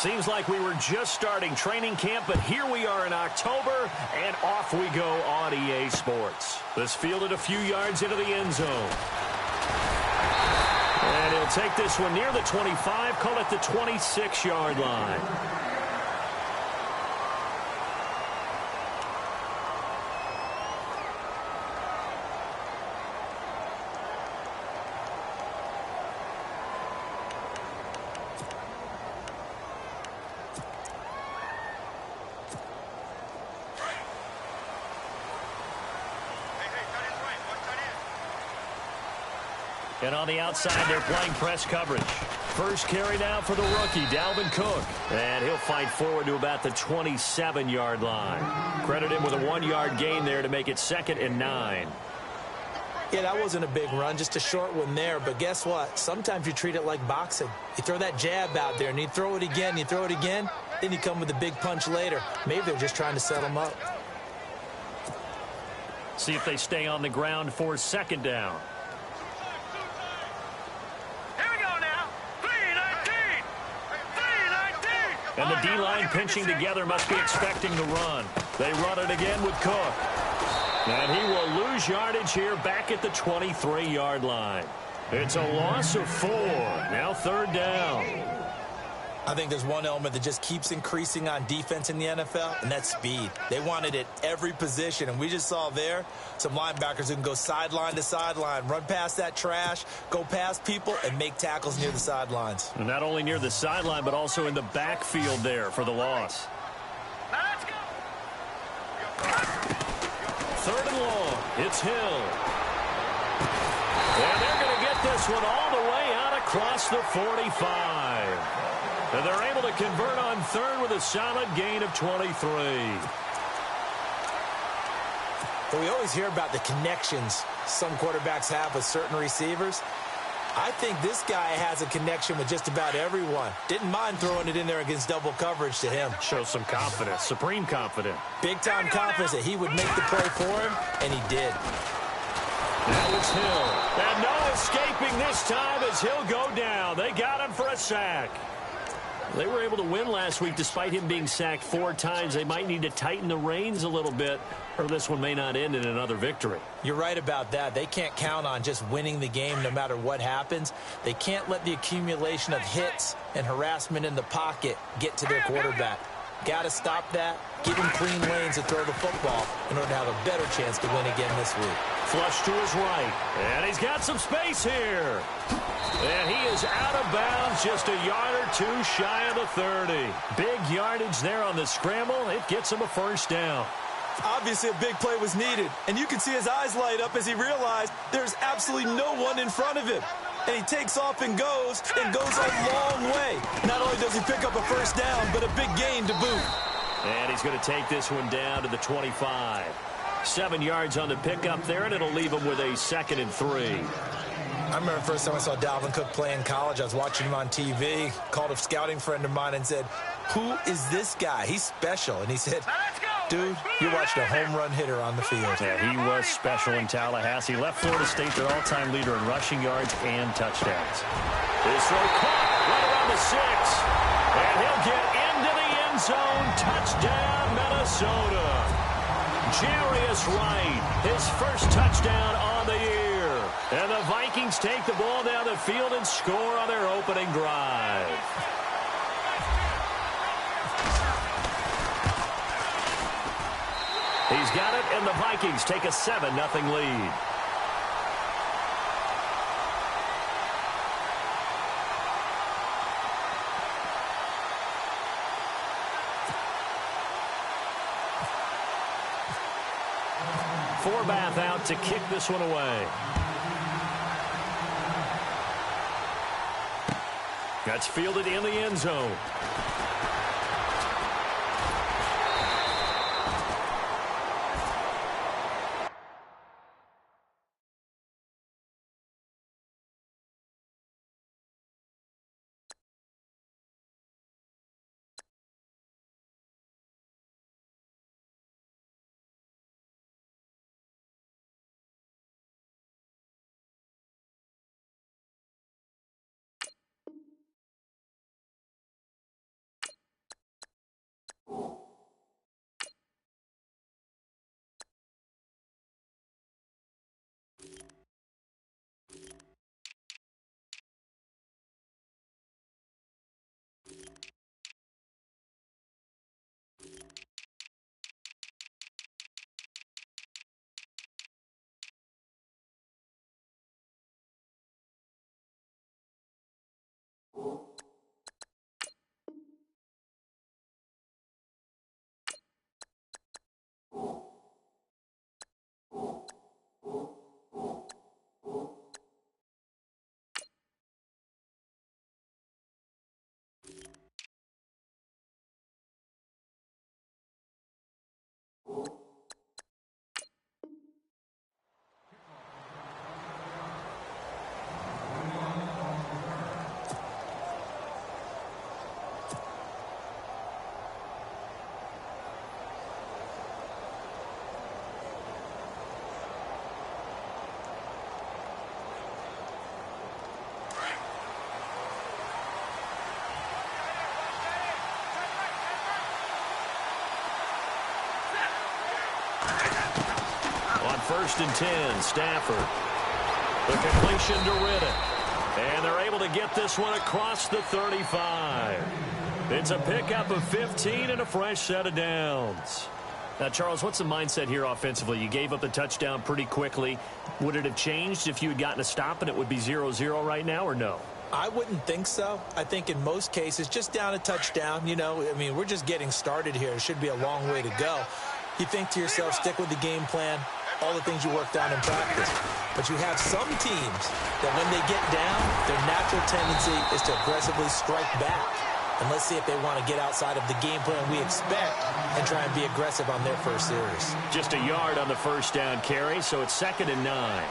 Seems like we were just starting training camp, but here we are in October, and off we go on EA Sports. This fielded a few yards into the end zone. And he'll take this one near the 25, call it the 26-yard line. And on the outside, they're playing press coverage. First carry now for the rookie, Dalvin Cook. And he'll fight forward to about the 27-yard line. Credit him with a 1-yard gain there to make it 2nd and 9. Yeah, that wasn't a big run, just a short one there. But guess what? Sometimes you treat it like boxing. You throw that jab out there, and you throw it again, you throw it again, then you come with a big punch later. Maybe they're just trying to set him up. See if they stay on the ground for 2nd down. And the D-line pinching together must be expecting the run. They run it again with Cook. And he will lose yardage here back at the 23-yard line. It's a loss of 4. Now 3rd down. I think there's one element that just keeps increasing on defense in the NFL, and that's speed. They want it at every position, and we just saw there some linebackers who can go sideline to sideline, run past that trash, go past people, and make tackles near the sidelines. And not only near the sideline, but also in the backfield there for the loss. Let's go. 3rd and long. It's Hill. And they're going to get this one all the way out across the 45. And they're able to convert on 3rd with a solid gain of 23. But we always hear about the connections some quarterbacks have with certain receivers. I think this guy has a connection with just about everyone. Didn't mind throwing it in there against double coverage to him. Shows some confidence, supreme confidence. Big-time confidence that he would make the play for him, and he did. Now it's Hill. And no escaping this time as Hill go down. They got him for a sack. They were able to win last week despite him being sacked 4 times. They might need to tighten the reins a little bit, or this one may not end in another victory. You're right about that. They can't count on just winning the game no matter what happens. They can't let the accumulation of hits and harassment in the pocket get to their quarterback. Got to stop that, give him clean lanes to throw the football in order to have a better chance to win again this week. Flush to his right, and he's got some space here. And he is out of bounds, just a yard or 2 shy of the 30. Big yardage there on the scramble. It gets him a 1st down. Obviously, a big play was needed, and you can see his eyes light up as he realized there's absolutely no one in front of him. And he takes off and goes a long way. Not only does he pick up a 1st down, but a big gain to boot. And he's going to take this one down to the 25. 7 yards on the pickup there, and it'll leave him with a 2nd and 3. I remember the first time I saw Dalvin Cook play in college. I was watching him on TV, called a scouting friend of mine and said, "Who is this guy? He's special." And he said, "Dude, you watched a home run hitter on the field." Yeah, he was special in Tallahassee. Left Florida State their all-time leader in rushing yards and touchdowns. This throw caught right around the 6. And he'll get into the end zone. Touchdown, Minnesota. Jarius Wright, his first touchdown on the year. And the Vikings take the ball down the field and score on their opening drive. He's got it, and the Vikings take a 7-0 lead. Forbath out to kick this one away. That's fielded in the end zone. 1st and 10. Stafford. The completion to Riddick. And they're able to get this one across the 35. It's a pickup of 15 and a fresh set of downs. Now, Charles, what's the mindset here offensively? You gave up the touchdown pretty quickly. Would it have changed if you had gotten a stop and it would be 0-0 right now, or no? I wouldn't think so. I think in most cases, just down a touchdown, you know, I mean, we're just getting started here. It should be a long way to go. You think to yourself, stick with the game plan, all the things you worked on in practice. But you have some teams that when they get down, their natural tendency is to aggressively strike back. And let's see if they want to get outside of the game plan we expect and try and be aggressive on their first series. Just a yard on the first down carry, so it's 2nd and 9.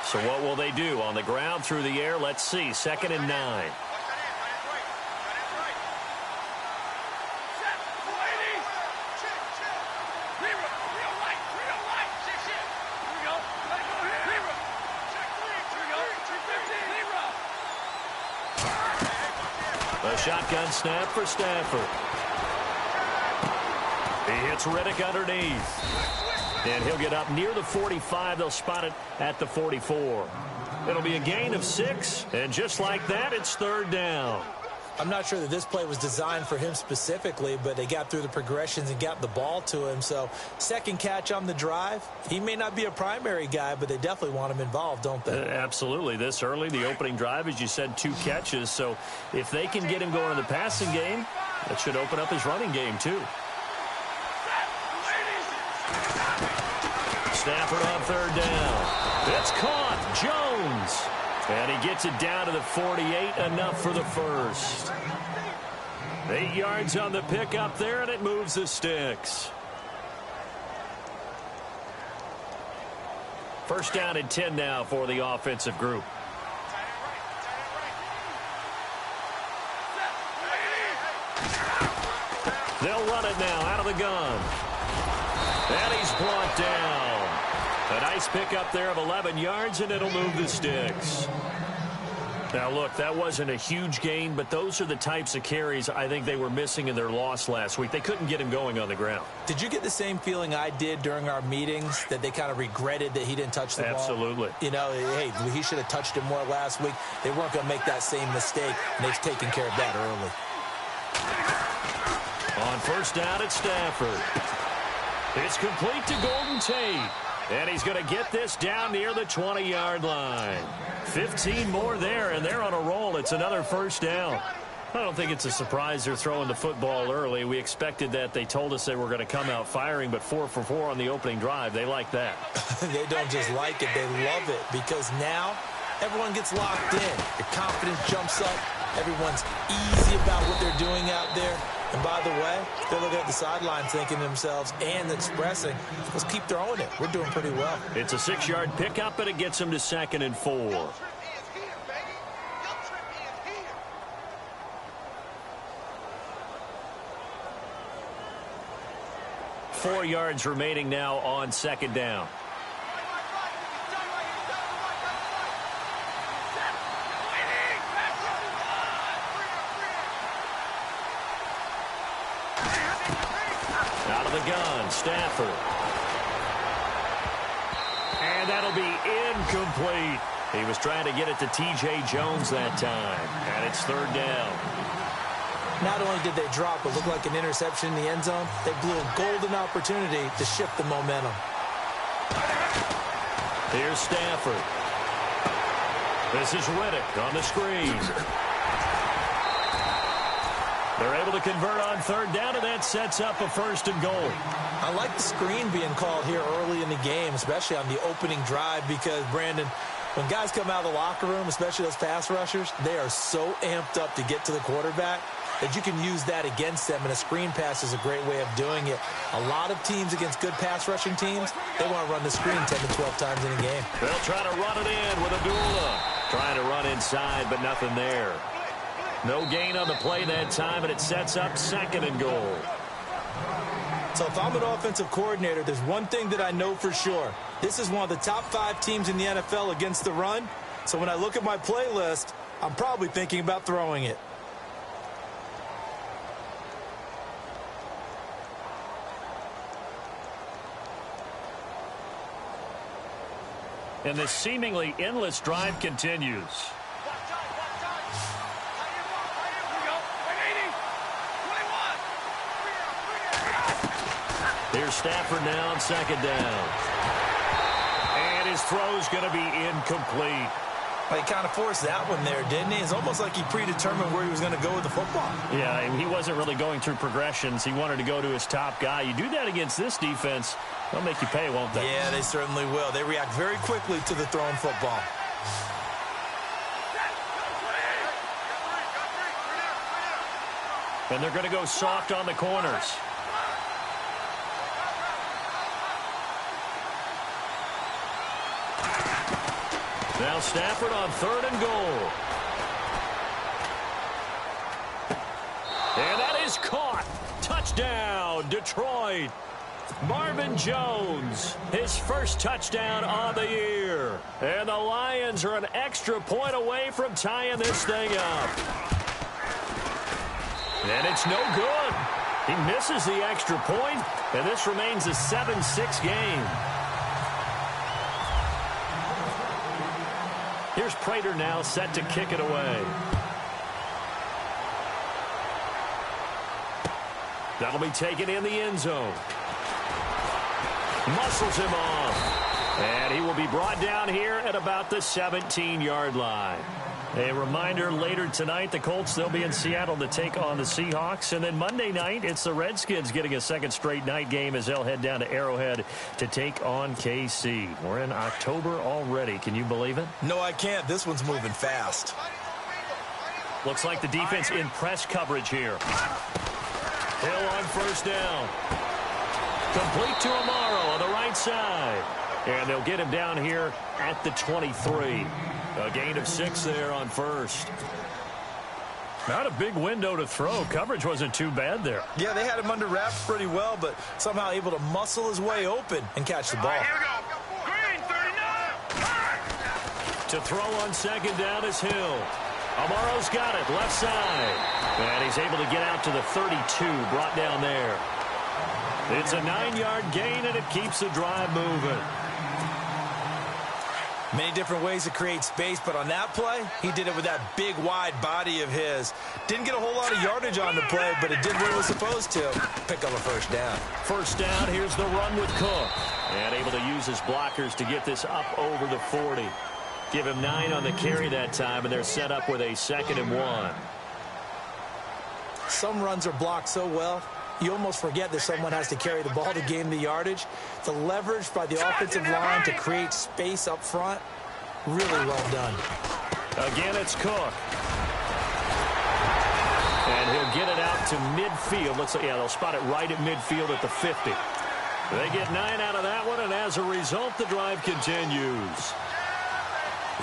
So what will they do? On the ground, through the air? Let's see. 2nd and 9. A shotgun snap for Stafford. He hits Riddick underneath. And he'll get up near the 45. They'll spot it at the 44. It'll be a gain of 6. And just like that, it's 3rd down. I'm not sure that this play was designed for him specifically, but they got through the progressions and got the ball to him. So, second catch on the drive. He may not be a primary guy, but they definitely want him involved, don't they? Absolutely. This early, the opening drive, as you said, 2 catches. So, if they can get him going in the passing game, that should open up his running game, too. Stafford on 3rd down. It's caught. Jones. And he gets it down to the 48. Enough for the first. 8 yards on the pickup there, and it moves the sticks. 1st down and 10 now for the offensive group. They'll run it now out of the gun. And he's brought down. A nice pickup there of 11 yards, and it'll move the sticks. Now, look, that wasn't a huge gain, but those are the types of carries I think they were missing in their loss last week. They couldn't get him going on the ground. Did you get the same feeling I did during our meetings, that they kind of regretted that he didn't touch the ball? Absolutely. You know, hey, he should have touched it more last week. They weren't going to make that same mistake, and they've taken care of that early. On 1st down at Stafford. It's complete to Golden Tate. And he's going to get this down near the 20-yard line. 15 more there, and they're on a roll. It's another 1st down. I don't think it's a surprise they're throwing the football early. We expected that. They told us they were going to come out firing, but 4 for 4 on the opening drive. They like that. They don't just like it. They love it, because now everyone gets locked in. Your confidence jumps up. Everyone's easy about what they're doing out there. And by the way, they're looking at the sidelines thinking to themselves and expressing, let's keep throwing it. We're doing pretty well. It's a 6-yard pickup, and it gets them to 2nd and 4. Four yards remaining now on 2nd down. Out of the gun, Stafford. And that'll be incomplete. He was trying to get it to T.J. Jones that time. And it's 3rd down. Not only did they drop what looked like an interception in the end zone, they blew a golden opportunity to shift the momentum. Here's Stafford. This is Riddick on the screen. They're able to convert on 3rd down, and that sets up a 1st and goal. I like the screen being called here early in the game, especially on the opening drive, because, Brandon, when guys come out of the locker room, especially those pass rushers, they are so amped up to get to the quarterback that you can use that against them, and a screen pass is a great way of doing it. A lot of teams against good pass rushing teams, they want to run the screen 10 to 12 times in a game. They'll try to run it in with Abdullah. Trying to run inside, but nothing there. No gain on the play that time, and it sets up 2nd and goal. So if I'm an offensive coordinator, there's one thing that I know for sure. This is one of the top 5 teams in the NFL against the run. So when I look at my playlist, I'm probably thinking about throwing it. And this seemingly endless drive continues. Here's Stafford now on second down. And his throw's going to be incomplete. Well, he kind of forced that one there, didn't he? It's almost like he predetermined where he was going to go with the football. Yeah, he wasn't really going through progressions. He wanted to go to his top guy. You do that against this defense, they'll make you pay, won't they? Yeah, they certainly will. They react very quickly to the thrown football. And they're going to go soft on the corners. Now Stafford on 3rd and goal. And that is caught. Touchdown, Detroit. Marvin Jones, his first touchdown of the year. And the Lions are an extra point away from tying this thing up. And it's no good. He misses the extra point, and this remains a 7-6 game. Here's Prater now set to kick it away. That'll be taken in the end zone. Muscles him off. And he will be brought down here at about the 17-yard line. A reminder, later tonight, the Colts, they'll be in Seattle to take on the Seahawks. And then Monday night, it's the Redskins getting a second straight night game as they'll head down to Arrowhead to take on KC. We're in October already. Can you believe it? No, I can't. This one's moving fast. Looks like the defense in press coverage here. Hill on first down. Complete to Amaro on the right side. And they'll get him down here at the 23. A gain of 6 there on first. Not a big window to throw. Coverage wasn't too bad there. Yeah, they had him under wraps pretty well, but somehow able to muscle his way open and catch the ball. Here we go. Green, 39. To throw on second down is Hill. Amaro's got it, left side. And he's able to get out to the 32, brought down there. It's a 9-yard gain, and it keeps the drive moving. Many different ways to create space, but on that play, he did it with that big, wide body of his. Didn't get a whole lot of yardage on the play, but it did what it was supposed to. Pick up a first down. First down, here's the run with Cook. And able to use his blockers to get this up over the 40. Give him 9 on the carry that time, and they're set up with a 2nd and 1. Some runs are blocked so well, you almost forget that someone has to carry the ball to gain the yardage. The leverage by the offensive line to create space up front, really well done. Again, it's Cook. And he'll get it out to midfield. Looks like, yeah, they'll spot it right at midfield at the 50. They get 9 out of that one, and as a result, the drive continues.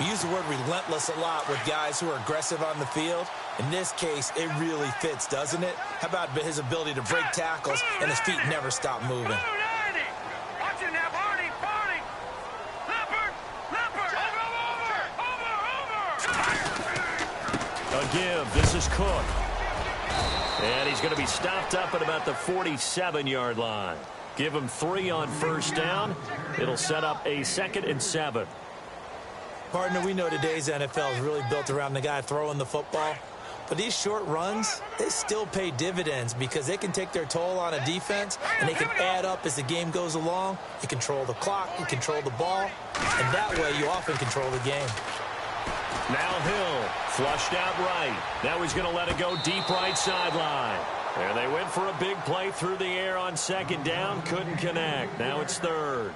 We use the word relentless a lot with guys who are aggressive on the field. In this case, it really fits, doesn't it? How about his ability to break tackles and his feet never stop moving? Watching that, Barney. Leopard. Over. A give. This is Cook. And he's going to be stopped up at about the 47-yard line. Give him 3 on first down. It'll set up a 2nd and 7. Partner, we know today's NFL is really built around the guy throwing the football. But these short runs, they still pay dividends because they can take their toll on a defense, and they can add up as the game goes along. You control the clock, you control the ball, and that way you often control the game. Now Hill, flushed out right. Now he's going to let it go deep right sideline. And they went for a big play through the air on second down, couldn't connect. Now it's 3rd.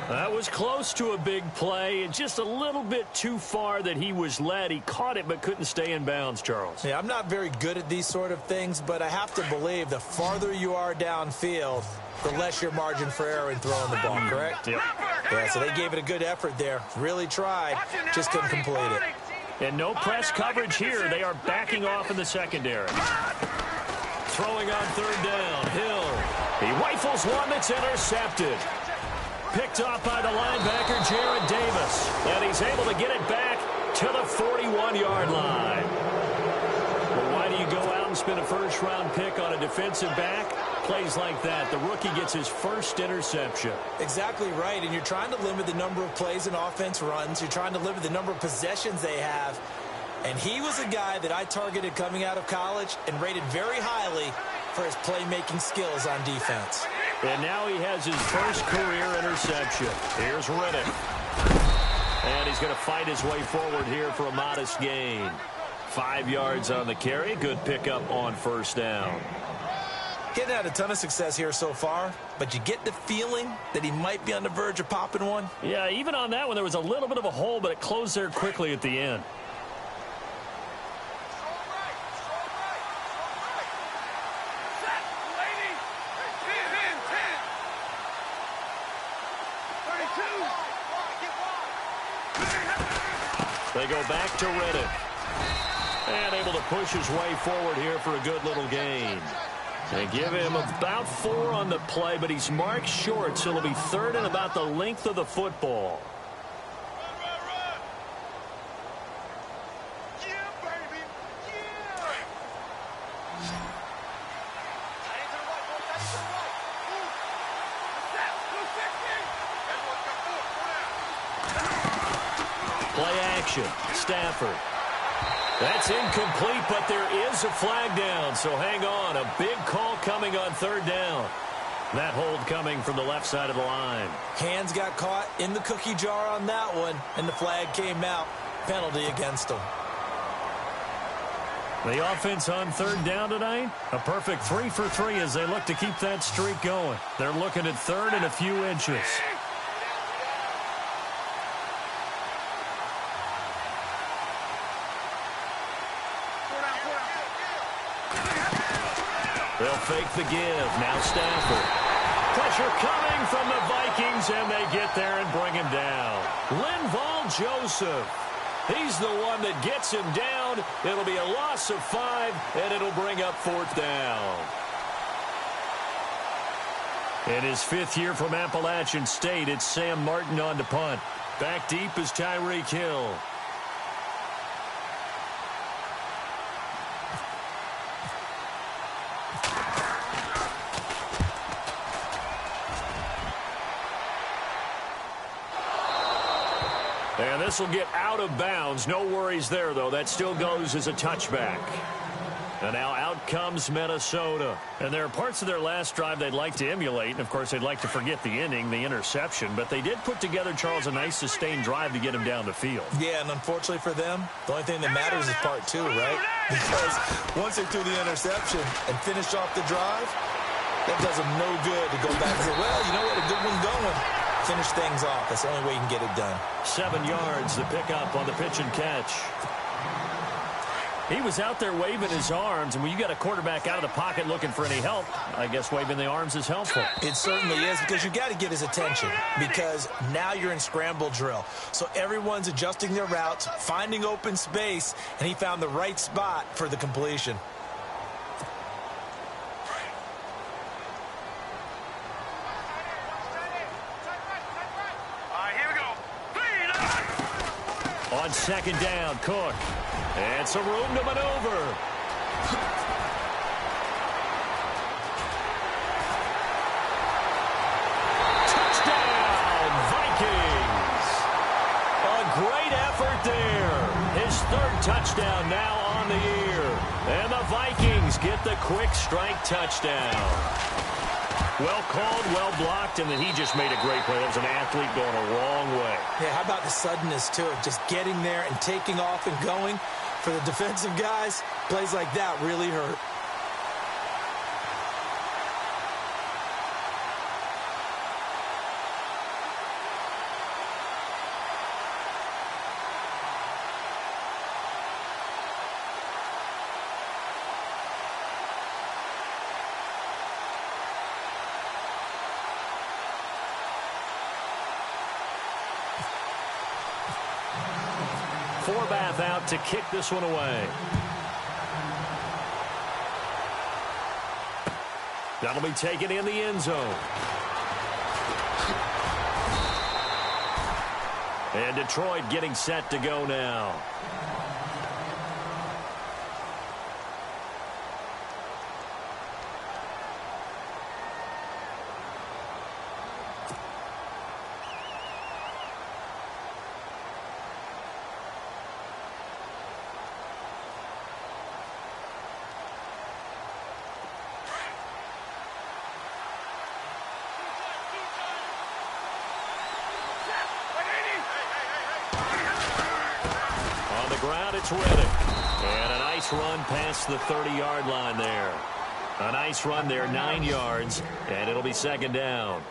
That was close to a big play, and just a little bit too far that he was led. He caught it but couldn't stay in bounds, Charles. Yeah, I'm not very good at these sort of things, but I have to believe the farther you are downfield, the less your margin for error in throwing the ball, correct? Yep. Yeah, so they gave it a good effort there. Really tried, just couldn't complete it. And no press coverage here. They are backing off in the secondary. Throwing on third down, Hill. He rifles one that's intercepted. Picked off by the linebacker, Jared Davis. And he's able to get it back to the 41-yard line. Well, why do you go out and spend a first-round pick on a defensive back? Plays like that. The rookie gets his first interception. Exactly right, and you're trying to limit the number of plays and offense runs. You're trying to limit the number of possessions they have. And he was a guy that I targeted coming out of college and rated very highly for his playmaking skills on defense. And now he has his first career interception. Here's Riddick. And he's going to fight his way forward here for a modest gain. 5 yards on the carry. Good pickup on first down. Getting had a ton of success here so far, but you get the feeling that he might be on the verge of popping one. Yeah, even on that one, there was a little bit of a hole, but it closed there quickly at the end. They go back to Riddick. And able to push his way forward here for a good little gain. They give him about 4 on the play, but he's marked short, so it'll be third and about the length of the football. Play action. Stafford. That's incomplete, but there is a flag down, so hang on. A big call coming on third down. That hold coming from the left side of the line. Hands got caught in the cookie jar on that one, and the flag came out. Penalty against him. The offense on third down tonight, a perfect 3 for 3 as they look to keep that streak going. They're looking at third and a few inches. They'll fake the give. Now Stafford. Pressure coming from the Vikings, and they get there and bring him down. Linval Joseph. He's the one that gets him down. It'll be a loss of 5, and it'll bring up fourth down. In his 5th year from Appalachian State, it's Sam Martin on to punt. Back deep is Tyreek Hill. And this will get out of bounds. No worries there, though. That still goes as a touchback. And now out comes Minnesota. And there are parts of their last drive they'd like to emulate. And, of course, they'd like to forget the inning, the interception. But they did put together, Charles, a nice sustained drive to get him down the field. Yeah, and unfortunately for them, the only thing that matters is part 2, right? Because once they threw the interception and finished off the drive, that does them no good to go back and say, well, you know what, a good one going. Finish things off. That's the only way you can get it done. 7 yards, the pickup on the pitch and catch. He was out there waving his arms, and when you got a quarterback out of the pocket looking for any help, I guess waving the arms is helpful. It certainly is, because you got to get his attention, because now you're in scramble drill. So everyone's adjusting their routes, finding open space, and he found the right spot for the completion. On second down, Cook. And some room to maneuver. Touchdown, Vikings. A great effort there. His 3rd touchdown now on the year. And the Vikings get the quick strike touchdown. Well called, well blocked, and then he just made a great play. That was an athlete going a long way. Yeah, how about the suddenness, too, of just getting there and taking off and going? For the defensive guys, plays like that really hurt. Forbath out to kick this one away. That'll be taken in the end zone. And Detroit getting set to go now. Ground, it's Reddick. And a nice run past the 30-yard line there. A nice run there, 9 yards, and it'll be second down.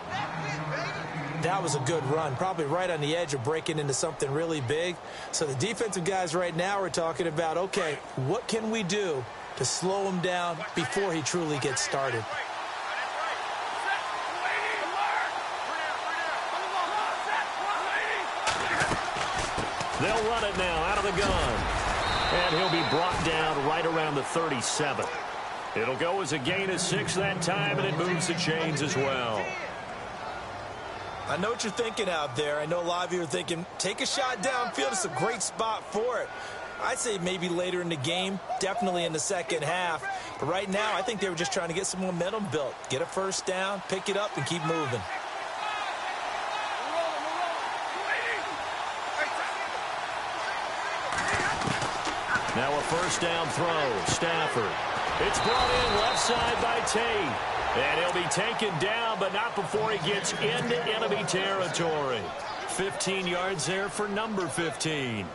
That was a good run, probably right on the edge of breaking into something really big. So the defensive guys right now are talking about, okay, what can we do to slow him down before he truly gets started? They'll run it now out of the gun. And he'll be brought down right around the 37. It'll go as a gain of 6 that time, and it moves the chains as well. I know what you're thinking out there. I know a lot of you are thinking, take a shot downfield. It's a great spot for it. I'd say maybe later in the game, definitely in the second half. But right now, I think they were just trying to get some momentum built. Get a first down, pick it up, and keep moving. Now a first down throw. Stafford. It's brought in left side by Tate. And he'll be taken down, but not before he gets into enemy territory. 15 yards there for number 15.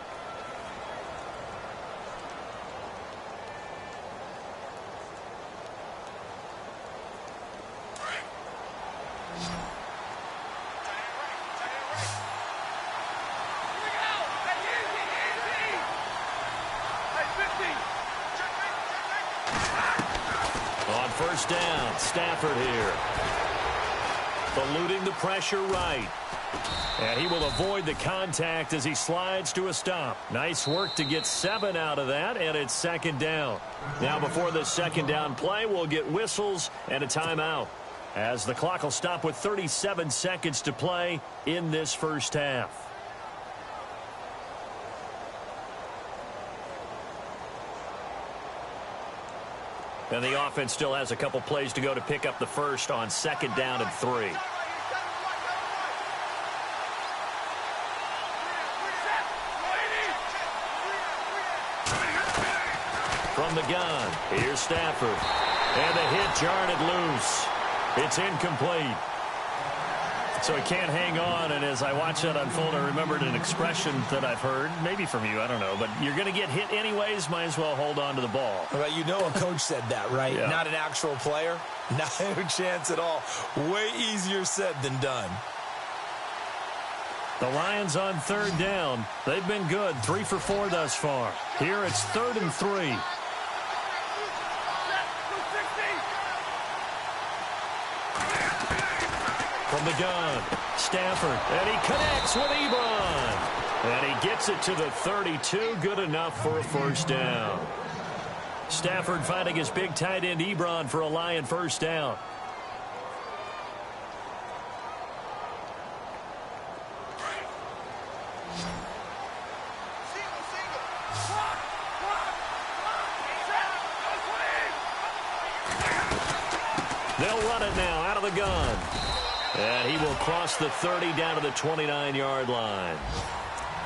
First down, Stafford here. Eluding the pressure right. And he will avoid the contact as he slides to a stop. Nice work to get 7 out of that, and it's second down. Now before the second down play, we'll get whistles and a timeout, as the clock will stop with 37 seconds to play in this first half. And the offense still has a couple plays to go to pick up the first on second down and 3. From the gun, here's Stafford. And the hit jarred it loose. It's incomplete. So he can't hang on, and as I watch that unfold, I remembered an expression that I've heard, maybe from you, I don't know, but you're going to get hit anyways, might as well hold on to the ball. Well, you know a coach said that, right? Yeah. Not an actual player. No chance at all. Way easier said than done. The Lions on third down. They've been good, 3 for 4 thus far. Here it's 3rd and 3. From the gun, Stafford, and he connects with Ebron. And he gets it to the 32, good enough for a first down. Stafford finding his big tight end Ebron for a Lion first down. They'll run it now out of the gun. And he will cross the 30 down to the 29-yard line.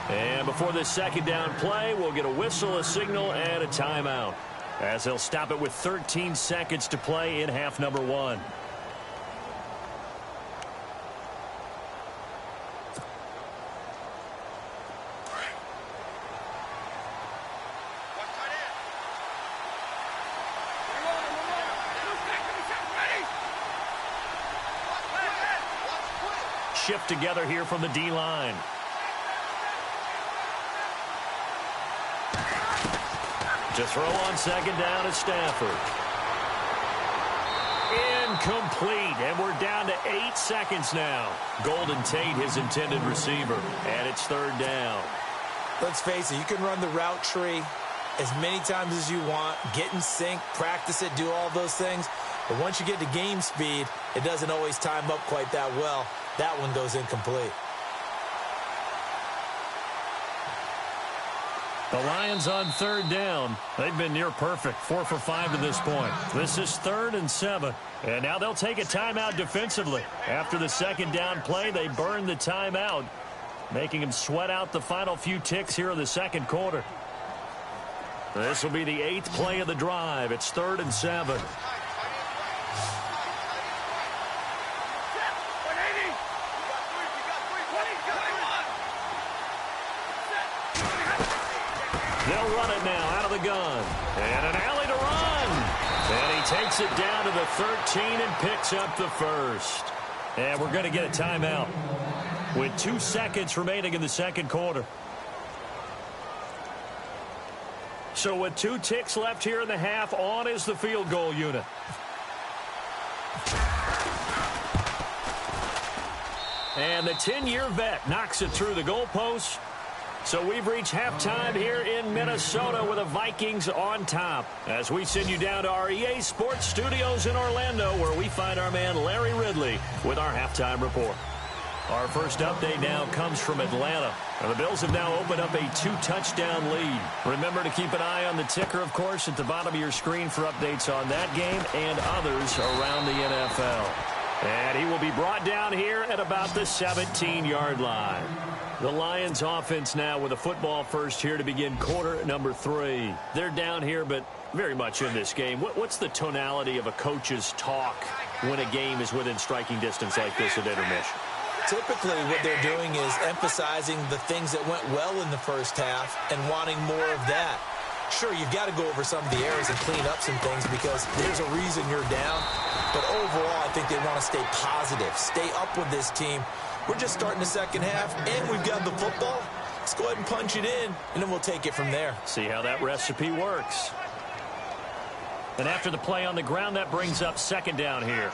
And before this second down play, we'll get a whistle, a signal, and a timeout, as they'll stop it with 13 seconds to play in half number 1. Shift together here from the D-line. To throw on second down is Stafford. Incomplete, and we're down to 8 seconds now. Golden Tate, his intended receiver, and it's third down. Let's face it, you can run the route tree as many times as you want, get in sync, practice it, do all those things. But once you get to game speed, it doesn't always time up quite that well. That one goes incomplete. The Lions on 3rd down. They've been near perfect, 4 for 5 to this point. This is 3rd and 7. And now they'll take a timeout defensively. After the 2nd down play, they burn the timeout, making them sweat out the final few ticks here in the 2nd quarter. This will be the 8th play of the drive. It's 3rd and 7. They'll run it now out of the gun. And an alley to run. And he takes it down to the 13 and picks up the first. And we're going to get a timeout with 2 seconds remaining in the 2nd quarter. So with 2 ticks left here in the half, on is the field goal unit. And the 10-year vet knocks it through the goalpost. So we've reached halftime here in Minnesota with the Vikings on top. As we send you down to our EA Sports Studios in Orlando, where we find our man Larry Ridley with our halftime report. Our first update now comes from Atlanta. And the Bills have now opened up a 2-touchdown lead. Remember to keep an eye on the ticker, of course, at the bottom of your screen for updates on that game and others around the NFL. And he will be brought down here at about the 17-yard line. The Lions offense now with a football first here to begin quarter number 3. They're down here, but very much in this game. What's the tonality of a coach's talk when a game is within striking distance like this at intermission? Typically, what they're doing is emphasizing the things that went well in the first half and wanting more of that. Sure, you've got to go over some of the errors and clean up some things because there's a reason you're down. But overall, I think they want to stay positive, stay up with this team. We're just starting the second half, and we've got the football. Let's go ahead and punch it in, and then we'll take it from there. See how that recipe works. And after the play on the ground, that brings up 2nd down here.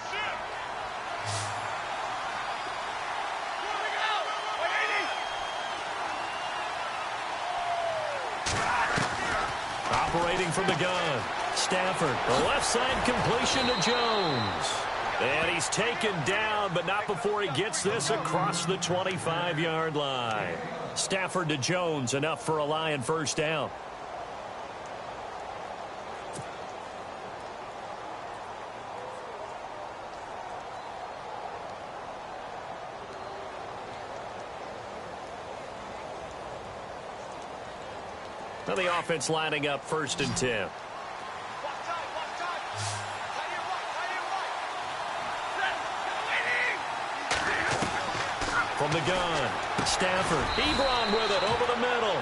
Operating from the gun, Stafford, the left side completion to Jones. And he's taken down, but not before he gets this across the 25-yard line. Stafford to Jones, enough for a Lion first down. Now the offense lining up 1st and 10. From the gun, Stafford, Ebron with it over the middle.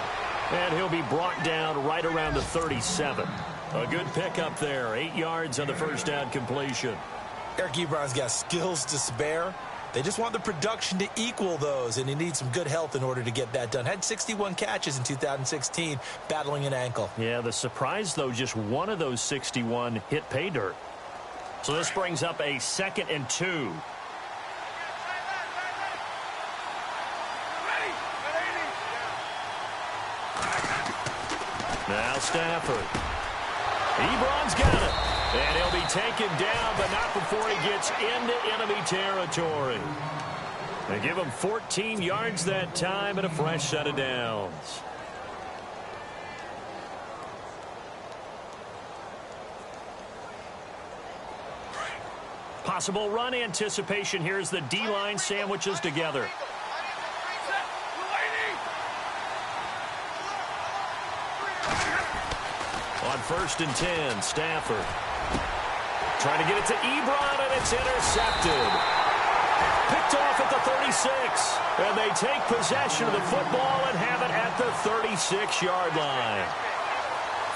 And he'll be brought down right around the 37. A good pickup there, 8 yards on the first down completion. Eric Ebron's got skills to spare. They just want the production to equal those, and he needs some good health in order to get that done. Had 61 catches in 2016, battling an ankle. Yeah, the surprise, though, just one of those 61 hit pay dirt. So this brings up a 2nd and 2. Now Stafford. Ebron's got it. And he'll be taken down, but not before he gets into enemy territory. They give him 14 yards that time and a fresh set of downs. Possible run anticipation here as the D-line sandwiches together. On 1st and 10, Stafford. Trying to get it to Ebron, and it's intercepted. Picked off at the 36. And they take possession of the football and have it at the 36-yard line.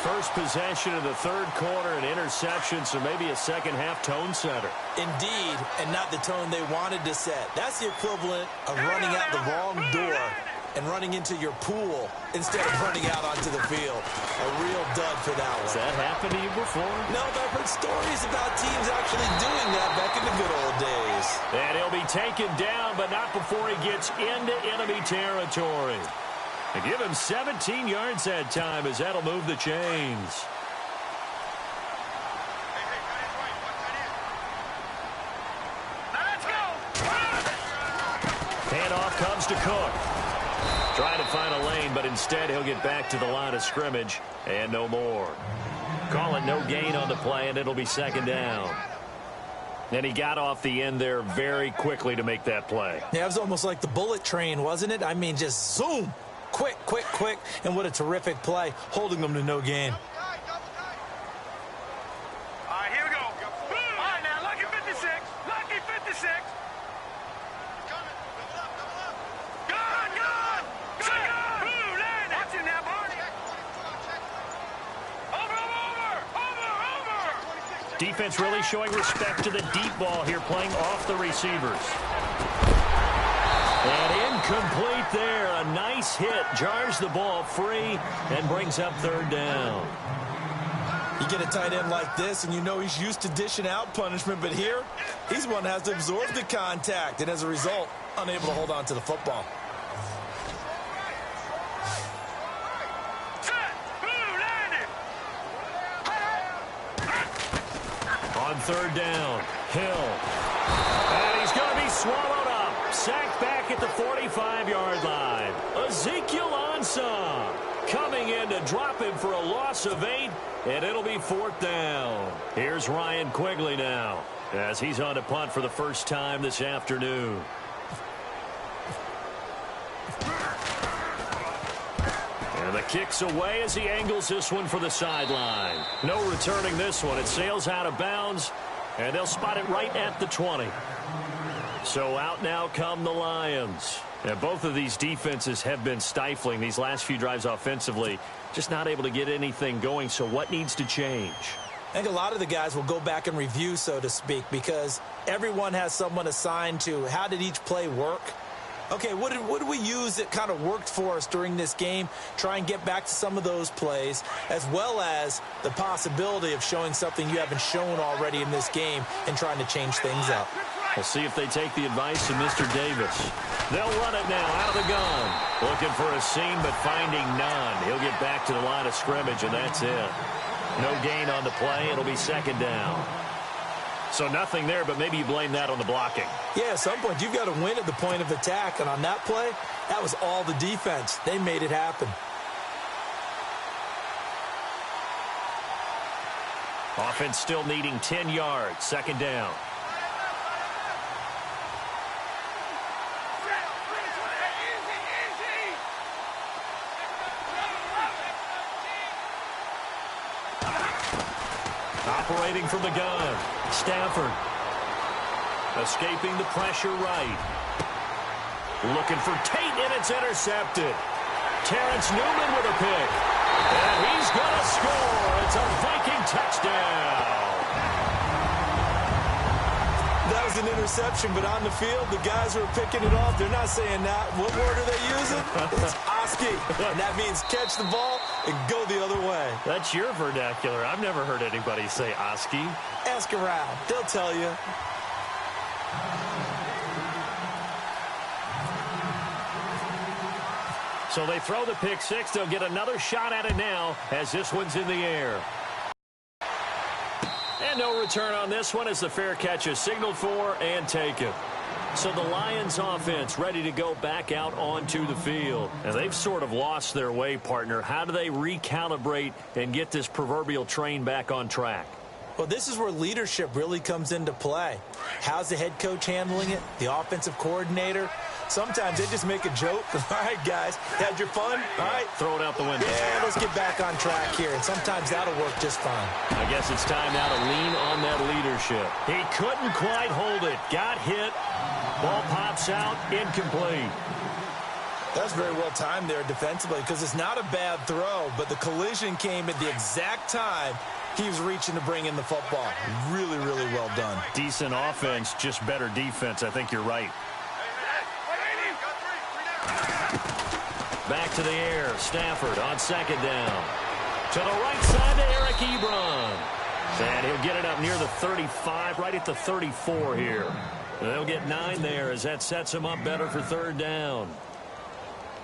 First possession of the 3rd quarter, an interception, so maybe a second-half tone setter. Indeed, and not the tone they wanted to set. That's the equivalent of running out the wrong door and running into your pool instead of running out onto the field. A real dud for that one. Has that happened to you before? No, but I've heard stories about teams actually doing that back in the good old days. And he'll be taken down, but not before he gets into enemy territory. They give him 17 yards that time as that'll move the chains. comes to Cook. Trying to find a lane, but instead he'll get back to the line of scrimmage and no more. Call it no gain on the play, and it'll be second down. And he got off the end there very quickly to make that play. Yeah, it was almost like the bullet train, wasn't it? I mean, just zoom. Quick, quick, quick. And what a terrific play, holding them to no gain. All right, here we go. All right, now, lucky 56. Lucky 56. Gun, gun. Gun. Blue, land. Watch it now, Barney. Over. Defense really showing respect to the deep ball here, playing off the receivers. And incomplete there. A nice hit. Jars the ball free and brings up third down. You get a tight end like this, and you know he's used to dishing out punishment, but here, he's one that has to absorb the contact, and as a result, unable to hold on to the football. On third down, Hill. And he's going to be swallowed up. Sacked back at the 45-yard line. Ezekiel Ansah coming in to drop him for a loss of 8, and it'll be fourth down. Here's Ryan Quigley now, as he's on to punt for the first time this afternoon. And the kick's away as he angles this one for the sideline. No returning this one. It sails out of bounds, and they'll spot it right at the 20. So out now come the Lions. And both of these defenses have been stifling these last few drives offensively. Just not able to get anything going. So what needs to change? I think a lot of the guys will go back and review, so to speak, because everyone has someone assigned to how did each play work. Okay, what did we use that kind of worked for us during this game? Try and get back to some of those plays, as well as the possibility of showing something you haven't shown already in this game and trying to change things up. We'll see if they take the advice of Mr. Davis. They'll run it now out of the gun. Looking for a seam, but finding none. He'll get back to the line of scrimmage, and that's it. No gain on the play. It'll be second down. So nothing there, but maybe you blame that on the blocking. Yeah, at some point, you've got to win at the point of attack. And on that play, that was all the defense. They made it happen. Offense still needing 10 yards. Second down. Operating from the gun. Stafford. Escaping the pressure right. Looking for Tate, and it's intercepted. Terrence Newman with a pick. And he's going to score. It's a Viking touchdown. That was an interception, but on the field, the guys who are picking it off, they're not saying that. What word are they using? It's Oski. And that means catch the ball and go the other way. That's your vernacular. I've never heard anybody say Oski. Ask around. They'll tell you. So they throw the pick six. They'll get another shot at it now as this one's in the air. And no return on this one as the fair catch is signaled for and taken. So the Lions offense ready to go back out onto the field. And they've sort of lost their way, partner. How do they recalibrate and get this proverbial train back on track? Well, this is where leadership really comes into play. How's the head coach handling it? The offensive coordinator? Sometimes they just make a joke. All right, guys, had your fun? All right. Throw it out the window. Yeah, let's get back on track here. And sometimes that'll work just fine. I guess it's time now to lean on that leadership. He couldn't quite hold it. Got hit. Ball pops out. Incomplete. That's very well timed there defensively because it's not a bad throw, but the collision came at the exact time he was reaching to bring in the football. Really, really well done. Decent offense, just better defense. I think you're right. Back to the air. Stafford on second down. To the right side to Eric Ebron. And he'll get it up near the 35, right at the 34 here. They'll get 9 there as that sets him up better for third down.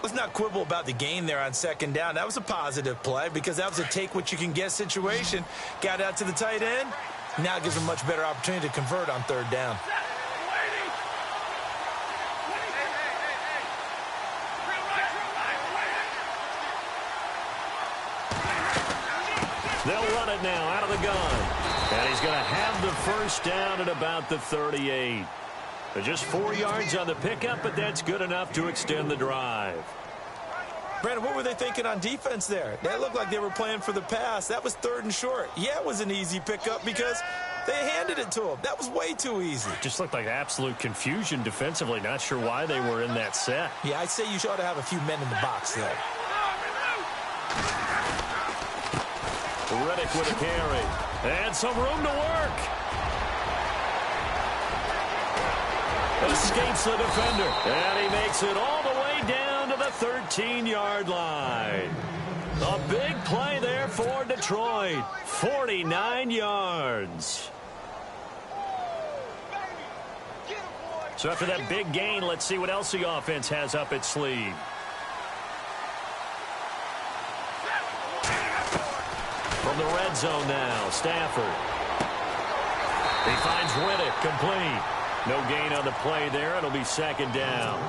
Let's not quibble about the gain there on second down. That was a positive play because that was a take-what-you-can-get situation. Got out to the tight end. Now it gives him a much better opportunity to convert on third down. run it now out of the gun. And he's going to have the first down at about the 38. Just 4 yards on the pickup, but that's good enough to extend the drive. Brandon, what were they thinking on defense there? That looked like they were playing for the pass. That was 3rd and short. Yeah, it was an easy pickup because they handed it to him. That was way too easy. Just looked like absolute confusion defensively. Not sure why they were in that set. Yeah, I'd say you ought to have a few men in the box there. Riddick with a carry. And some room to work. Escapes the defender. And he makes it all the way down to the 13-yard line. A big play there for Detroit. 49 yards. So after that big gain, let's see what else the offense has up its sleeve. From the red zone now, Stafford. He finds Riddick, complete. No gain on the play there. It'll be 2nd down.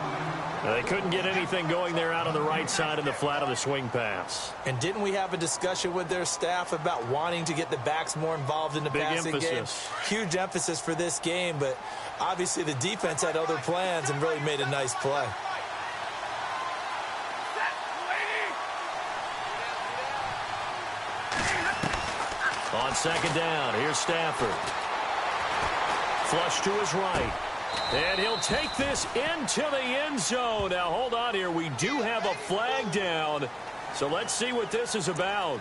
They couldn't get anything going there out on the right side of the flat of the swing pass. And didn't we have a discussion with their staff about wanting to get the backs more involved in the passing game? Huge emphasis for this game, but obviously the defense had other plans and really made a nice play. On 2nd down, here's Stafford. Flush to his right. And he'll take this into the end zone. Now, hold on here. We do have a flag down. So let's see what this is about.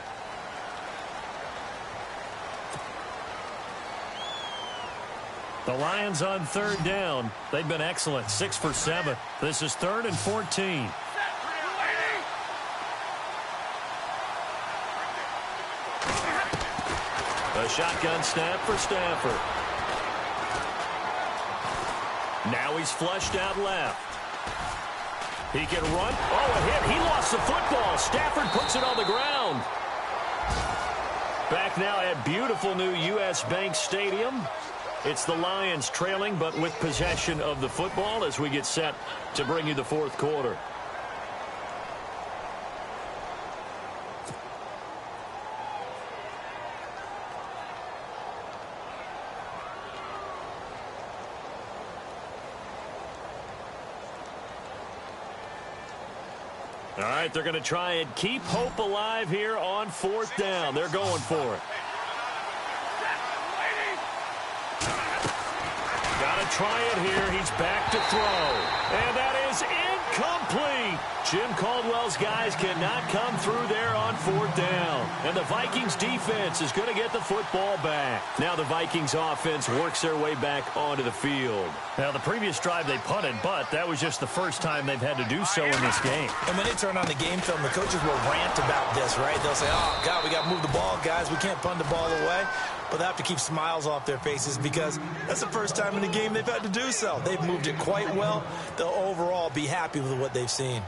The Lions on 3rd down. They've been excellent. 6 for 7. This is 3rd and 14. A shotgun snap for Stafford. Now he's flushed out left. He can run. Oh, a hit. He lost the football. Stafford puts it on the ground. Back now at beautiful new U.S. Bank Stadium. It's the Lions trailing, but with possession of the football as we get set to bring you the 4th quarter. All right, they're going to try and keep hope alive here on 4th down. They're going for it. Got to try it here. He's back to throw. And that is incomplete. Jim Caldwell's guys cannot come through there on 4th down. And the Vikings defense is going to get the football back. Now the Vikings offense works their way back onto the field. Now the previous drive they punted, but that was just the first time they've had to do so in this game. And when they turn on the game film, the coaches will rant about this, right? They'll say, oh, God, we got to move the ball, guys. We can't punt the ball away. But they have to keep smiles off their faces because that's the first time in the game they've had to do so. They've moved it quite well. They'll overall be happy with what they've seen.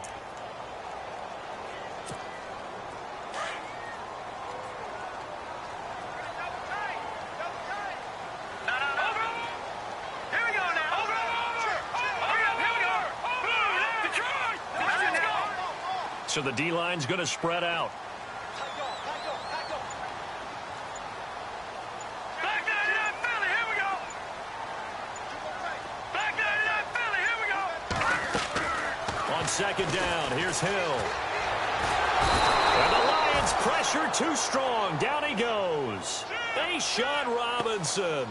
So the D-line's going to spread out. On 2nd down, here's Hill. And the Lions pressure too strong. Down he goes. Sean Robinson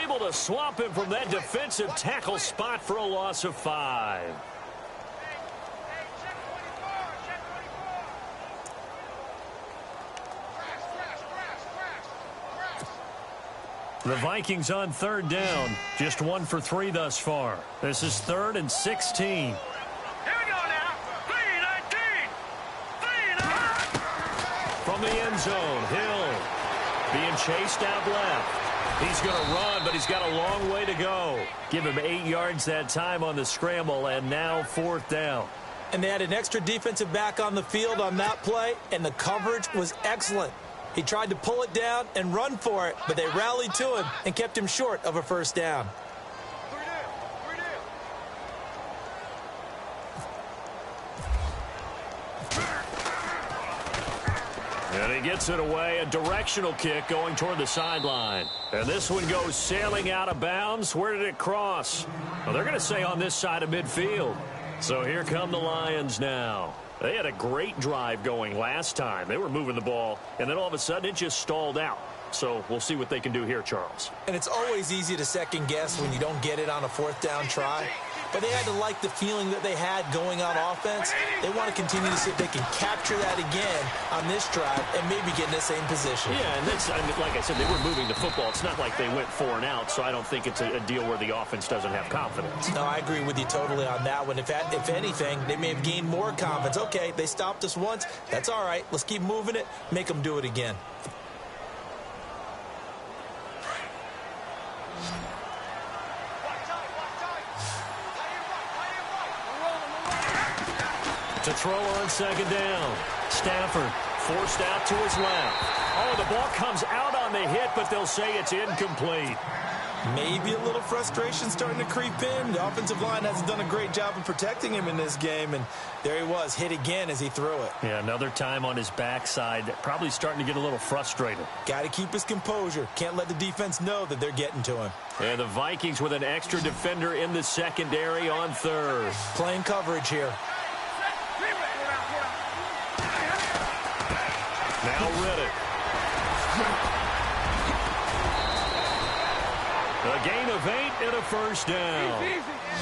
able to swap him from that defensive tackle spot for a loss of 5. The Vikings on 3rd down. Just 1 for 3 thus far. This is 3rd and 16. Here we go now. 3-19. From the end zone, Hill being chased out left. He's going to run, but he's got a long way to go. Give him 8 yards that time on the scramble, and now 4th down. And they had an extra defensive back on the field on that play, and the coverage was excellent. He tried to pull it down and run for it, but they rallied to him and kept him short of a 1st down. And And he gets it away, a directional kick going toward the sideline. And this one goes sailing out of bounds. Where did it cross? Well, they're going to say on this side of midfield. So here come the Lions now. They had a great drive going last time. They were moving the ball, and then all of a sudden it just stalled out. So we'll see what they can do here, Charles. And it's always easy to second guess when you don't get it on a fourth down try. But they had to like the feeling that they had going on offense. They want to continue to see if they can capture that again on this drive and maybe get in the same position. Yeah, and that's, I mean, like I said, they were moving the football. It's not like they went 4 and out, so I don't think it's a deal where the offense doesn't have confidence. No, I agree with you totally on that one. If anything, they may have gained more confidence. Okay, they stopped us once. That's all right. Let's keep moving it. Make them do it again. To throw on second down. Stafford forced out to his left. Oh, the ball comes out on the hit, but they'll say it's incomplete. Maybe a little frustration starting to creep in. The offensive line hasn't done a great job of protecting him in this game, and there he was, hit again as he threw it. Yeah, another time on his backside, probably starting to get a little frustrated. Got to keep his composure. Can't let the defense know that they're getting to him. And the Vikings with an extra defender in the secondary on third. Playing coverage here. Now Riddick. A gain of 8 and a first down.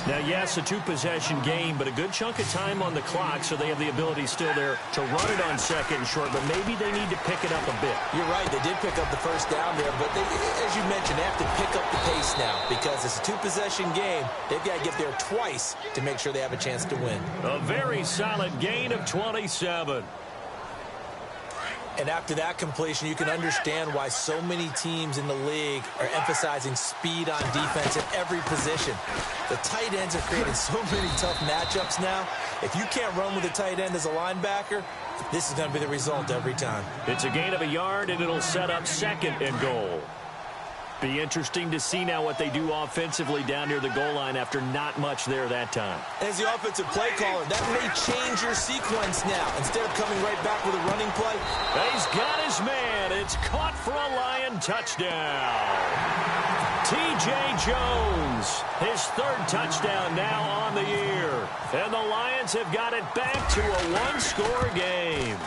Now, yes, a 2-possession game, but a good chunk of time on the clock, so they have the ability still there to run it on second and short, but maybe they need to pick it up a bit. You're right. They did pick up the first down there, but they, as you mentioned, they have to pick up the pace now because it's a 2-possession game. They've got to get there twice to make sure they have a chance to win. A very solid gain of 27. And after that completion, you can understand why so many teams in the league are emphasizing speed on defense at every position. The tight ends are creating so many tough matchups now. If you can't run with a tight end as a linebacker, this is going to be the result every time. It's a gain of a yard, and it'll set up second and goal. Be interesting to see now what they do offensively down near the goal line after not much there that time. As the offensive play caller, that may change your sequence now. Instead of coming right back with a running play. He's got his man. It's caught for a Lion touchdown. T.J. Jones, his 3rd touchdown now on the year. And the Lions have got it back to a 1-score game.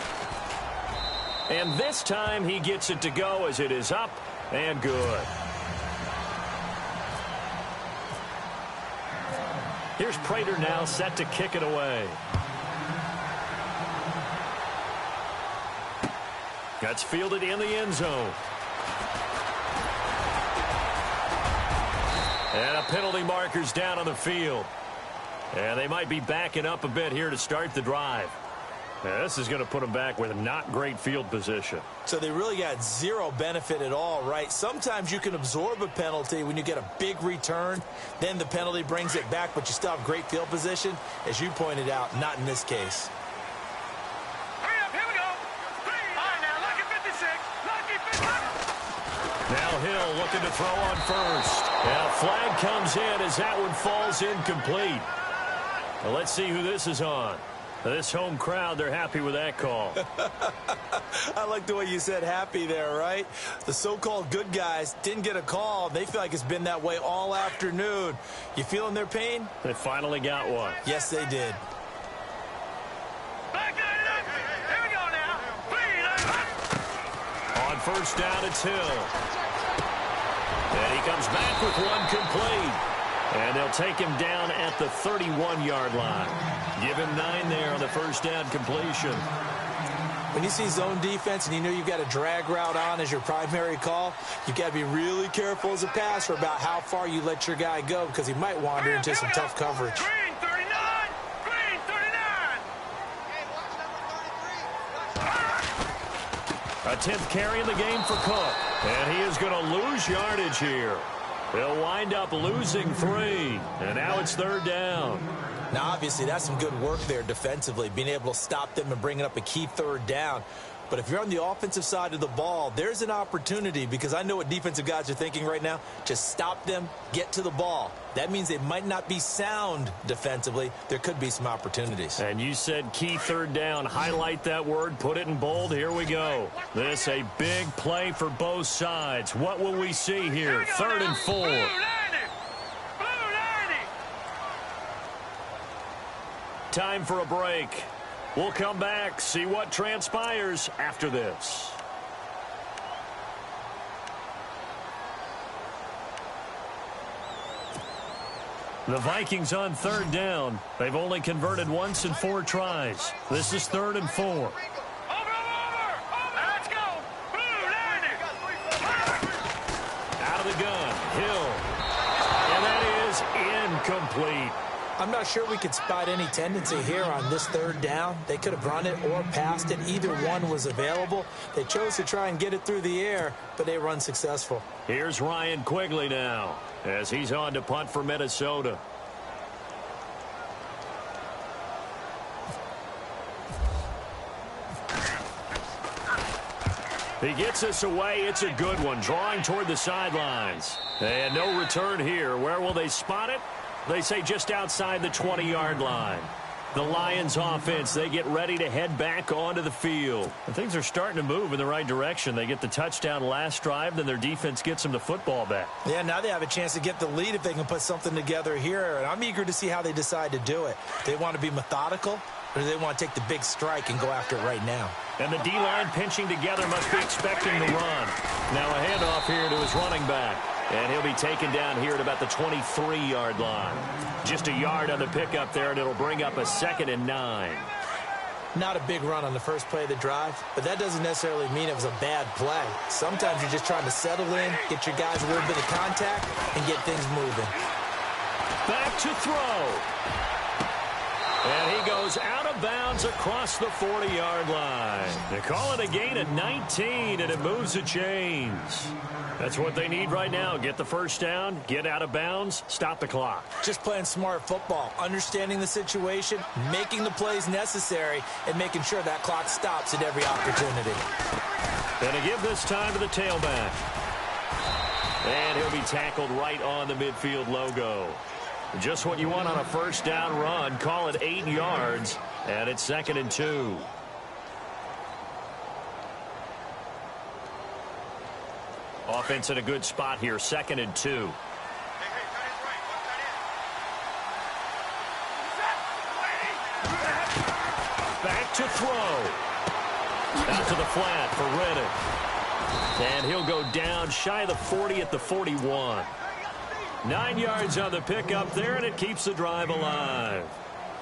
And this time he gets it to go as it is up and good. Here's Prater now set to kick it away. That's fielded in the end zone. And a penalty marker's down on the field. And they might be backing up a bit here to start the drive. Now, this is going to put them back with not great field position. So they really got zero benefit at all, right? Sometimes you can absorb a penalty when you get a big return. Then the penalty brings it back, but you still have great field position. As you pointed out, not in this case. Hurry up, here we go. All right, now, lucky 56. Lucky 56. Now Hill looking to throw on first. And a flag comes in as that one falls incomplete. Well, let's see who this is on. This home crowd, they're happy with that call. I like the way you said happy there, right? The so-called good guys didn't get a call. They feel like it's been that way all afternoon. You feeling their pain? They finally got one. Yes, they did. Back it up. Here we go now. On first down, it's Hill. And he comes back with one complete. And they'll take him down at the 31-yard line. Give him 9 there on the first down completion. When you see zone defense and you know you've got a drag route on as your primary call, you've got to be really careful as a passer about how far you let your guy go because he might wander into some tough coverage. Green 39. Green 39. A 10th carry in the game for Cook. And he is going to lose yardage here. They'll wind up losing 3. And now it's 3rd down. Now, obviously, that's some good work there defensively, being able to stop them and bringing up a key 3rd down. But if you're on the offensive side of the ball, there's an opportunity, because I know what defensive guys are thinking right now. Just stop them, get to the ball. That means they might not be sound defensively. There could be some opportunities. And you said key third down. Highlight that word, put it in bold. Here we go. This a big play for both sides. What will we see here? 3rd and 4. Time for a break. We'll come back, see what transpires after this. The Vikings on 3rd down. They've only converted once in 4 tries. This is 3rd and 4. Over. Let's go. Out of the gun, Hill. And that is incomplete. I'm not sure we could spot any tendency here on this 3rd down. They could have run it or passed it. Either one was available. They chose to try and get it through the air, but they were unsuccessful. Here's Ryan Quigley now as he's on to punt for Minnesota. He gets this away. It's a good one, drawing toward the sidelines. And no return here. Where will they spot it? They say just outside the 20-yard line. The Lions offense, they get ready to head back onto the field. And things are starting to move in the right direction. They get the touchdown last drive, then their defense gets them the football back. Yeah, now they have a chance to get the lead if they can put something together here. And I'm eager to see how they decide to do it. They want to be methodical, or do they want to take the big strike and go after it right now? And the D-line pinching together must be expecting the run. Now a handoff here to his running back. And he'll be taken down here at about the 23-yard line. Just a yard on the pickup there, and it'll bring up a 2nd and 9. Not a big run on the first play of the drive, but that doesn't necessarily mean it was a bad play. Sometimes you're just trying to settle in, get your guys a little bit of contact, and get things moving. Back to throw. And he goes out of bounds across the 40-yard line. They call it a gain of 19, and it moves the chains. That's what they need right now. Get the first down, get out of bounds, stop the clock. Just playing smart football, understanding the situation, making the plays necessary, and making sure that clock stops at every opportunity. And to give this time to the tailback. And he'll be tackled right on the midfield logo. Just what you want on a first down run. Call it 8 yards, and it's 2nd and 2. Offense in a good spot here, 2nd and 2. Back to throw. Out to the flat for Reddick. And he'll go down shy of the 40 at the 41. 9 yards on the pickup there, and it keeps the drive alive.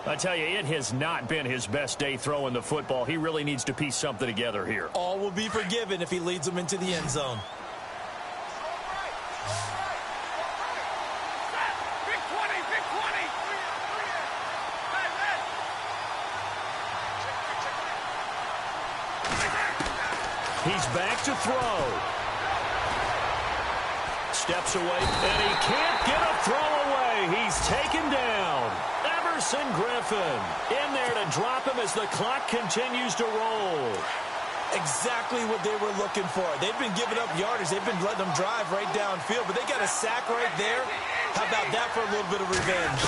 I tell you, it has not been his best day throwing the football. He really needs to piece something together here. All will be forgiven if he leads them into the end zone. He's back to throw. Steps away, and he can't get a throw away. He's taken down. Everson Griffin in there to drop him as the clock continues to roll. Exactly what they were looking for. They've been giving up yardage. They've been letting them drive right downfield, but they got a sack right there. How about that for a little bit of revenge?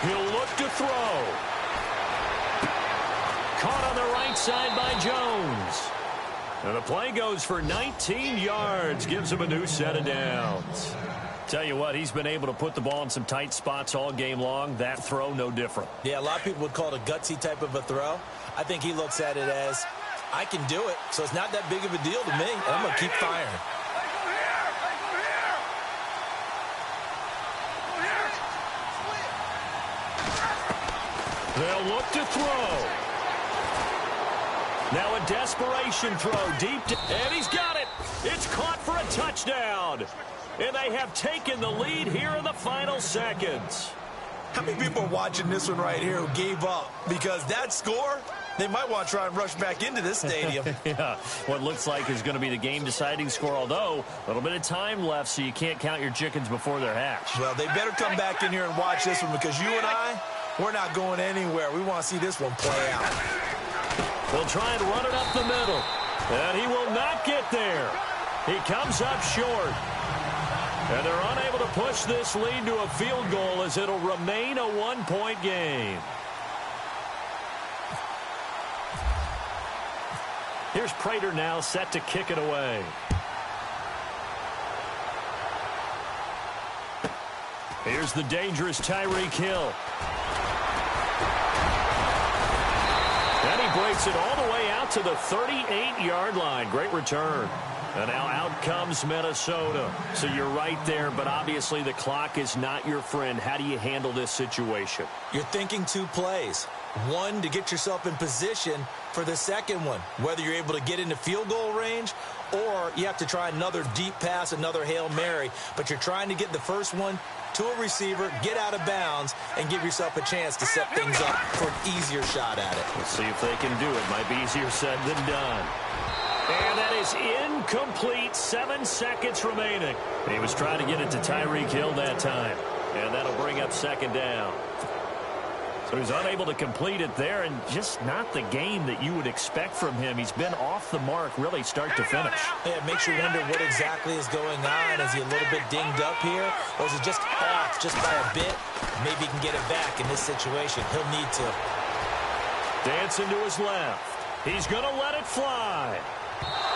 He'll look to throw. Caught on the right side by Jones. And the play goes for 19 yards, gives him a new set of downs. Tell you what, he's been able to put the ball in some tight spots all game long. That throw, no different. Yeah, a lot of people would call it a gutsy type of a throw. I think he looks at it as, I can do it, so it's not that big of a deal to me. I'm going to keep firing. They'll look to throw. Now a desperation throw deep, and he's got it. It's caught for a touchdown. And they have taken the lead here in the final seconds. How many people are watching this one right here who gave up? Because that score, they might want to try and rush back into this stadium. Yeah, what looks like is going to be the game-deciding score, although a little bit of time left, so you can't count your chickens before they're hatched. Well, they better come back in here and watch this one, because you and I, we're not going anywhere. We want to see this one play out. He'll try and run it up the middle. And he will not get there. He comes up short. And they're unable to push this lead to a field goal as it'll remain a one-point game. Here's Prater now set to kick it away. Here's the dangerous Tyreek Hill. And he breaks it all the way out to the 38-yard line. Great return. And now out comes Minnesota. So you're right there, but obviously the clock is not your friend. How do you handle this situation? You're thinking two plays. One, to get yourself in position for the second one, whether you're able to get into field goal range or you have to try another deep pass, another Hail Mary. But you're trying to get the first one to a receiver, get out of bounds, and give yourself a chance to set things up for an easier shot at it. Let's see if they can do it. Might be easier said than done. And that is incomplete. 7 seconds remaining. He was trying to get it to Tyreek Hill that time. And that'll bring up second down. So he's unable to complete it there, and just not the game that you would expect from him. He's been off the mark really start to finish. Yeah, it makes you wonder what exactly is going on. Is he a little bit dinged up here, or is he just off just by a bit? Maybe he can get it back in this situation. He'll need to. Dancing to his left. He's going to let it fly.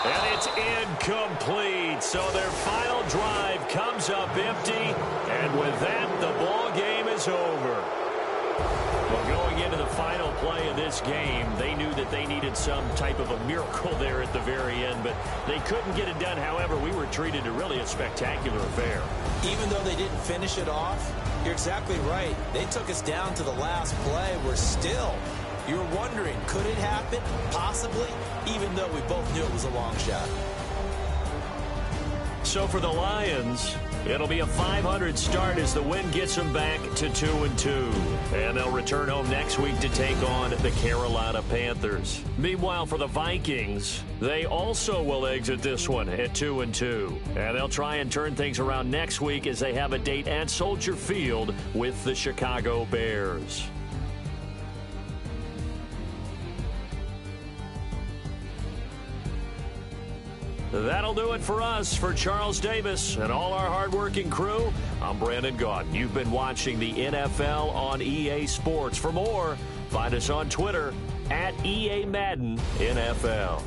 And it's incomplete. So their final drive comes up empty. And with that, the ball game is over. Well, going into the final play of this game, they knew that they needed some type of a miracle there at the very end, but they couldn't get it done. However, we were treated to really a spectacular affair. Even though they didn't finish it off, you're exactly right. They took us down to the last play. We're still, you're wondering, could it happen? Possibly, even though we both knew it was a long shot. So for the Lions, it'll be a 500 start as the win gets them back to 2-2. And they'll return home next week to take on the Carolina Panthers. Meanwhile, for the Vikings, they also will exit this one at 2-2. And they'll try and turn things around next week as they have a date at Soldier Field with the Chicago Bears. That'll do it for us. For Charles Davis and all our hardworking crew, I'm Brandon Gaudin. You've been watching the NFL on EA Sports. For more, find us on Twitter @EA Madden NFL.